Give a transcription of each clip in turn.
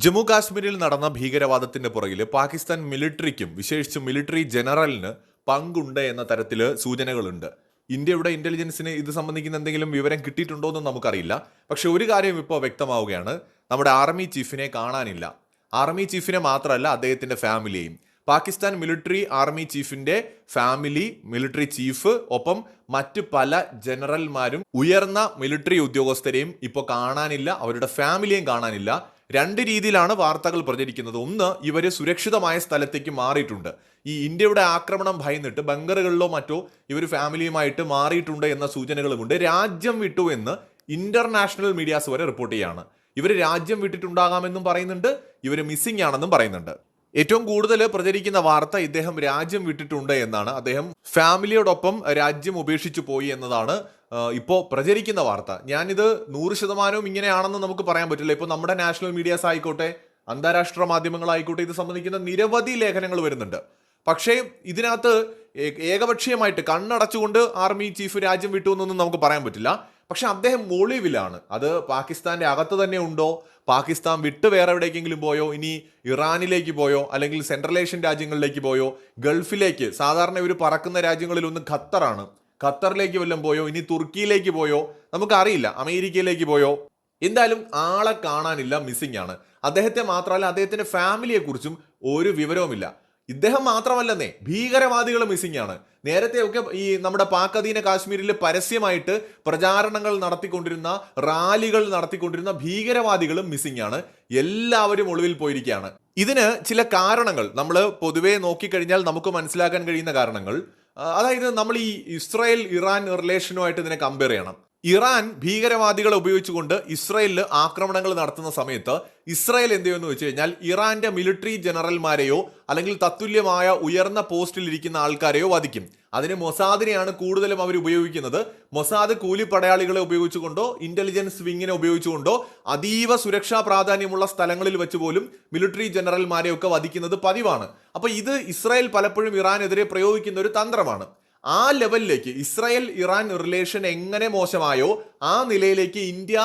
ജമ്മു കാശ്മീരിൽ നടന്ന ഭീകരവാദത്തിന്റെ പുറകിൽ പാകിസ്ഥാൻ മിലിറ്ററിക്കും വിശേഷിച്ച് മിലിറ്ററി ജനറലിന് പങ്കുണ്ട് എന്ന തരത്തിൽ സൂചനകളുണ്ട്. ഇന്ത്യയുടെ ഇന്റലിജൻസിന് ഇത് സംബന്ധിക്കുന്ന എന്തെങ്കിലും വിവരം കിട്ടിയിട്ടുണ്ടോ എന്ന് നമുക്കറിയില്ല. പക്ഷെ ഒരു കാര്യം ഇപ്പോൾ വ്യക്തമാവുകയാണ്, നമ്മുടെ ആർമി ചീഫിനെ കാണാനില്ല. ആർമി ചീഫിനെ മാത്രമല്ല, അദ്ദേഹത്തിന്റെ ഫാമിലിയെയും. പാകിസ്ഥാൻ മിലിറ്ററി ആർമി ചീഫിന്റെ ഫാമിലി, മിലിറ്ററി ചീഫ്, ഒപ്പം മറ്റ് പല ജനറൽമാരും ഉയർന്ന മിലിറ്ററി ഉദ്യോഗസ്ഥരെയും ഇപ്പോൾ കാണാനില്ല, അവരുടെ ഫാമിലിയെയും കാണാനില്ല. രണ്ട് രീതിയിലാണ് വാർത്തകൾ പ്രചരിക്കുന്നത്. ഒന്ന്, ഇവര് സുരക്ഷിതമായ സ്ഥലത്തേക്ക് മാറിയിട്ടുണ്ട്. ഈ ഇന്ത്യയുടെ ആക്രമണം ഭയന്നിട്ട് ബങ്കറുകളിലോ മറ്റോ ഇവർ ഫാമിലിയുമായിട്ട് മാറിയിട്ടുണ്ട് എന്ന സൂചനകളുമുണ്ട്. രാജ്യം വിട്ടു എന്ന് ഇന്റർനാഷണൽ മീഡിയാസ് വരെ റിപ്പോർട്ട് ചെയ്യാണ്. ഇവർ രാജ്യം വിട്ടിട്ടുണ്ടാകാമെന്നും പറയുന്നുണ്ട്, ഇവർ മിസ്സിംഗ് ആണെന്നും പറയുന്നുണ്ട്. ഏറ്റവും കൂടുതൽ പ്രചരിക്കുന്ന വാർത്ത ഇദ്ദേഹം രാജ്യം വിട്ടിട്ടുണ്ട് എന്നാണ്. അദ്ദേഹം ഫാമിലിയോടൊപ്പം രാജ്യം ഉപേക്ഷിച്ചു പോയി എന്നതാണ് ഇപ്പോൾ പ്രചരിക്കുന്ന വാർത്ത. ഞാനിത് 100% ഇങ്ങനെയാണെന്ന് നമുക്ക് പറയാൻ പറ്റില്ല. ഇപ്പോൾ നമ്മുടെ നാഷണൽ മീഡിയാസ് ആയിക്കോട്ടെ, അന്താരാഷ്ട്ര മാധ്യമങ്ങളായിക്കോട്ടെ, ഇത് സംബന്ധിക്കുന്ന നിരവധി ലേഖനങ്ങൾ വരുന്നുണ്ട്. പക്ഷേ ഇതിനകത്ത് ഏകപക്ഷീയമായിട്ട് കണ്ണടച്ചുകൊണ്ട് ആർമി ചീഫ് രാജ്യം വിട്ടു എന്നൊന്നും നമുക്ക് പറയാൻ പറ്റില്ല. പക്ഷെ അദ്ദേഹം ഒളിവിലാണ്. അത് പാകിസ്ഥാന്റെ അകത്ത് തന്നെ ഉണ്ടോ, പാകിസ്ഥാൻ വിട്ട് വേറെ എവിടേക്കെങ്കിലും പോയോ, ഇനി ഇറാനിലേക്ക് പോയോ, അല്ലെങ്കിൽ സെൻട്രൽ ഏഷ്യൻ രാജ്യങ്ങളിലേക്ക് പോയോ, ഗൾഫിലേക്ക്, സാധാരണ ഇവർ പറക്കുന്ന രാജ്യങ്ങളിലൊന്ന് ഖത്തറാണ്, ഖത്തറിലേക്ക് വല്ലതും പോയോ, ഇനി തുർക്കിയിലേക്ക് പോയോ, നമുക്കറിയില്ല, അമേരിക്കയിലേക്ക് പോയോ. എന്തായാലും ആളെ കാണാനില്ല, മിസ്സിംഗ് ആണ്. അദ്ദേഹത്തെ മാത്രമല്ല, അദ്ദേഹത്തിന്റെ ഫാമിലിയെ കുറിച്ചും ഒരു വിവരവുമില്ല. ഇദ്ദേഹം മാത്രമല്ലെന്നേ, ഭീകരവാദികൾ മിസ്സിംഗ് ആണ്. നേരത്തെയൊക്കെ ഈ നമ്മുടെ പാക് അധീന കാശ്മീരിൽ പരസ്യമായിട്ട് പ്രചാരണങ്ങൾ നടത്തിക്കൊണ്ടിരുന്ന, റാലികൾ നടത്തിക്കൊണ്ടിരുന്ന ഭീകരവാദികളും മിസ്സിംഗ് ആണ്. എല്ലാവരും ഒളിവിൽ പോയിരിക്കുകയാണ്. ഇതിന് ചില കാരണങ്ങൾ നമ്മൾ പൊതുവെ നോക്കിക്കഴിഞ്ഞാൽ നമുക്ക് മനസ്സിലാക്കാൻ കഴിയുന്ന കാരണങ്ങൾ, അതായത് നമ്മൾ ഈ ഇസ്രായേൽ ഇറാൻ റിലേഷനുമായിട്ട് ഇതിനെ കമ്പയർ ചെയ്യണം. ഇറാൻ ഭീകരവാദികളെ ഉപയോഗിച്ചുകൊണ്ട് ഇസ്രായേലിൽ ആക്രമണങ്ങൾ നടത്തുന്ന സമയത്ത് ഇസ്രായേൽ എന്ത് ചെയ്യുമെന്ന് വെച്ച് കഴിഞ്ഞാൽ ഇറാന്റെ മിലിറ്ററി ജനറൽമാരെയോ അല്ലെങ്കിൽ തത്തുല്യമായ ഉയർന്ന പോസ്റ്റിൽ ഇരിക്കുന്ന ആൾക്കാരെയോ വധിക്കും. അതിന് മൊസാദിനെയാണ് കൂടുതലും അവർ ഉപയോഗിക്കുന്നത്. മൊസാദ് കൂലിപ്പടയാളികളെ ഉപയോഗിച്ചുകൊണ്ടോ ഇന്റലിജൻസ് വിങ്ങിനെ ഉപയോഗിച്ചുകൊണ്ടോ അതീവ സുരക്ഷാ പ്രാധാന്യമുള്ള സ്ഥലങ്ങളിൽ വെച്ച് പോലും മിലിറ്ററി ജനറൽമാരെയൊക്കെ വധിക്കുന്നത് പതിവാണ്. അപ്പൊ ഇത് ഇസ്രായേൽ പലപ്പോഴും ഇറാനെതിരെ പ്രയോഗിക്കുന്ന ഒരു തന്ത്രമാണ്. ആ ലെവലിലേക്ക് ഇസ്രായേൽ ഇറാൻ റിലേഷൻ എങ്ങനെ മോശമായോ ആ നിലയിലേക്ക് ഇന്ത്യ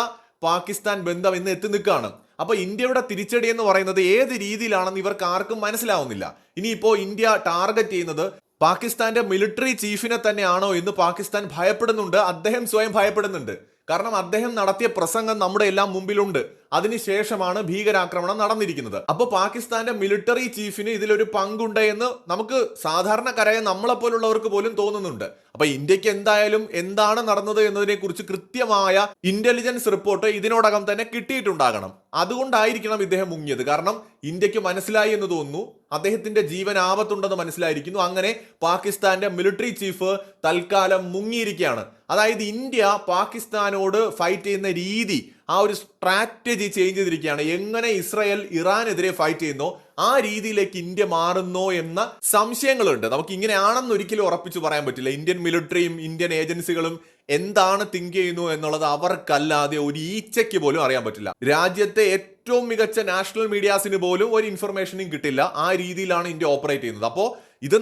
പാകിസ്ഥാൻ ബന്ധം ഇന്ന് എത്തി നിൽക്കുകയാണ്. അപ്പൊ ഇന്ത്യയുടെ തിരിച്ചടി എന്ന് പറയുന്നത് ഏത് രീതിയിലാണെന്ന് ഇവർക്ക് ആർക്കും മനസ്സിലാവുന്നില്ല. ഇനിയിപ്പോ ഇന്ത്യ ടാർഗറ്റ് ചെയ്യുന്നത് പാകിസ്ഥാന്റെ മിലിറ്ററി ചീഫിനെ തന്നെയാണോ എന്ന് പാകിസ്ഥാൻ ഭയപ്പെടുന്നുണ്ട്. അദ്ദേഹം സ്വയം ഭയപ്പെടുന്നുണ്ട്. കാരണം അദ്ദേഹം നടത്തിയ പ്രസംഗം നമ്മുടെ എല്ലാം മുമ്പിലുണ്ട്. അതിനുശേഷമാണ് ഭീകരാക്രമണം നടന്നിരിക്കുന്നത്. അപ്പോൾ പാകിസ്ഥാന്റെ മിലിറ്ററി ചീഫിന് ഇതിലൊരു പങ്കുണ്ട് എന്ന് നമുക്ക് സാധാരണക്കാരായ നമ്മളെപ്പോലുള്ളവർക്ക് പോലും തോന്നുന്നുണ്ട്. അപ്പൊ ഇന്ത്യക്ക് എന്തായാലും എന്താണ് നടന്നത് എന്നതിനെ കുറിച്ച് കൃത്യമായ ഇന്റലിജൻസ് റിപ്പോർട്ട് ഇതിനോടകം തന്നെ കിട്ടിയിട്ടുണ്ടാകണം. അതുകൊണ്ടായിരിക്കണം ഇദ്ദേഹം മുങ്ങിയത്. കാരണം ഇന്ത്യക്ക് മനസ്സിലായി എന്ന് തോന്നുന്നു, അദ്ദേഹത്തിന്റെ ജീവൻ ആപത്തുണ്ടെന്ന് മനസ്സിലായിരിക്കുന്നു. അങ്ങനെ പാകിസ്ഥാന്റെ മിലിറ്ററി ചീഫ് തൽക്കാലം മുങ്ങിയിരിക്കുകയാണ്. അതായത് ഇന്ത്യ പാകിസ്ഥാനോട് ഫൈറ്റ് ചെയ്യുന്ന രീതി, ആ ഒരു സ്ട്രാറ്റജി ചേഞ്ച് ചെയ്തിരിക്കുകയാണ്. എങ്ങനെ ഇസ്രായേൽ ഇറാനെതിരെ ഫൈറ്റ് ചെയ്യുന്നോ ആ രീതിയിലേക്ക് ഇന്ത്യ മാറുന്നോ എന്ന സംശയങ്ങളുണ്ട്. നമുക്ക് ഇങ്ങനെയാണെന്ന് ഒരിക്കലും ഉറപ്പിച്ചു പറയാൻ പറ്റില്ല. ഇന്ത്യൻ മിലിറ്ററിയും ഇന്ത്യൻ ഏജൻസികളും എന്താണ് തിങ്ക് ചെയ്യുന്നു എന്നുള്ളത് അവർക്കല്ലാതെ ഒരു ഈച്ചയ്ക്ക് പോലും അറിയാൻ പറ്റില്ല. രാജ്യത്തെ ഏറ്റവും മികച്ച നാഷണൽ മീഡിയാസിന് പോലും ഒരു ഇൻഫർമേഷനും കിട്ടില്ല. ആ രീതിയിലാണ് ഇന്ത്യ ഓപ്പറേറ്റ് ചെയ്യുന്നത്. അപ്പോൾ ഇത്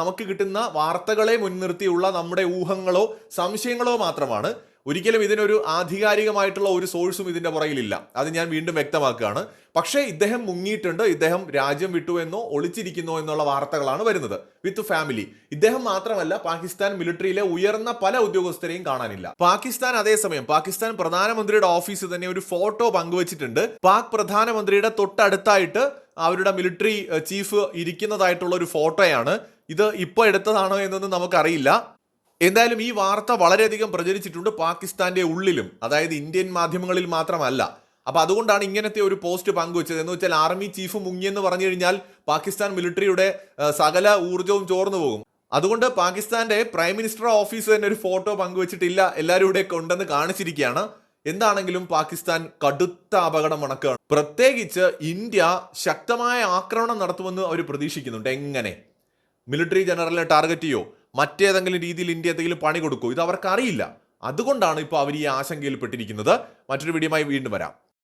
നമുക്ക് കിട്ടുന്ന വാർത്തകളെ മുൻനിർത്തിയുള്ള നമ്മുടെ ഊഹങ്ങളോ സംശയങ്ങളോ മാത്രമാണ്. ഒരിക്കലും ഇതിനൊരു ആധികാരികമായിട്ടുള്ള ഒരു സോഴ്സും ഇതിന്റെ പുറകിലില്ല. അത് ഞാൻ വീണ്ടും വ്യക്തമാക്കുകയാണ്. പക്ഷേ ഇദ്ദേഹം മുങ്ങിയിട്ടുണ്ട്, ഇദ്ദേഹം രാജ്യം വിട്ടു എന്നോ ഒളിച്ചിരിക്കുന്നോ എന്നുള്ള വാർത്തകളാണ് വരുന്നത് വിത്ത് ഫാമിലി. ഇദ്ദേഹം മാത്രമല്ല, പാകിസ്ഥാൻ മിലിറ്ററിയിലെ ഉയർന്ന പല ഉദ്യോഗസ്ഥരെയും കാണാനില്ല. അതേസമയം പാകിസ്ഥാൻ പ്രധാനമന്ത്രിയുടെ ഓഫീസ് തന്നെ ഒരു ഫോട്ടോ പങ്കുവച്ചിട്ടുണ്ട്. പാക് പ്രധാനമന്ത്രിയുടെ തൊട്ടടുത്തായിട്ട് അവരുടെ മിലിറ്ററി ചീഫ് ഇരിക്കുന്നതായിട്ടുള്ള ഒരു ഫോട്ടോയാണ്. ഇത് ഇപ്പോൾ എടുത്തതാണോ എന്നൊന്നും നമുക്കറിയില്ല. എന്തായാലും ഈ വാർത്ത വളരെയധികം പ്രചരിച്ചിട്ടുണ്ട് പാകിസ്ഥാന്റെ ഉള്ളിലും, അതായത് ഇന്ത്യൻ മാധ്യമങ്ങളിൽ മാത്രമല്ല. അപ്പൊ അതുകൊണ്ടാണ് ഇങ്ങനത്തെ ഒരു പോസ്റ്റ് പങ്കുവച്ചത്. എന്ന് വെച്ചാൽ ആർമി ചീഫ് മുങ്ങിയെന്ന് പറഞ്ഞു കഴിഞ്ഞാൽ പാകിസ്ഥാൻ മിലിറ്ററിയുടെ സകല ഊർജവും ചോർന്നു പോകും. അതുകൊണ്ട് പാകിസ്ഥാന്റെ പ്രൈം മിനിസ്റ്റർ ഓഫീസ് തന്നെ ഒരു ഫോട്ടോ പങ്കുവച്ചിട്ടില്ല, എല്ലാവരും ഇവിടെ ഉണ്ടെന്ന് കാണിച്ചിരിക്കുകയാണ്. എന്താണെങ്കിലും പാകിസ്ഥാൻ കടുത്ത അപകടം മണക്കുകയാണ്. പ്രത്യേകിച്ച് ഇന്ത്യ ശക്തമായ ആക്രമണം നടത്തുമെന്ന് അവർ പ്രതീക്ഷിക്കുന്നുണ്ട്. എങ്ങനെ മിലിറ്ററി ജനറലിനെ ടാർഗറ്റ് ചെയ്യോ, മറ്റേതെങ്കിലും രീതിയിൽ ഇന്ത്യ എന്തെങ്കിലും പണി കൊടുക്കൂ, ഇത് അവർക്കറിയില്ല. അതുകൊണ്ടാണ് ഇപ്പോൾ അവർ ഈ ആശങ്കയിൽപ്പെട്ടിരിക്കുന്നത്. മറ്റൊരു വീഡിയോയുമായി വീണ്ടും വരാം.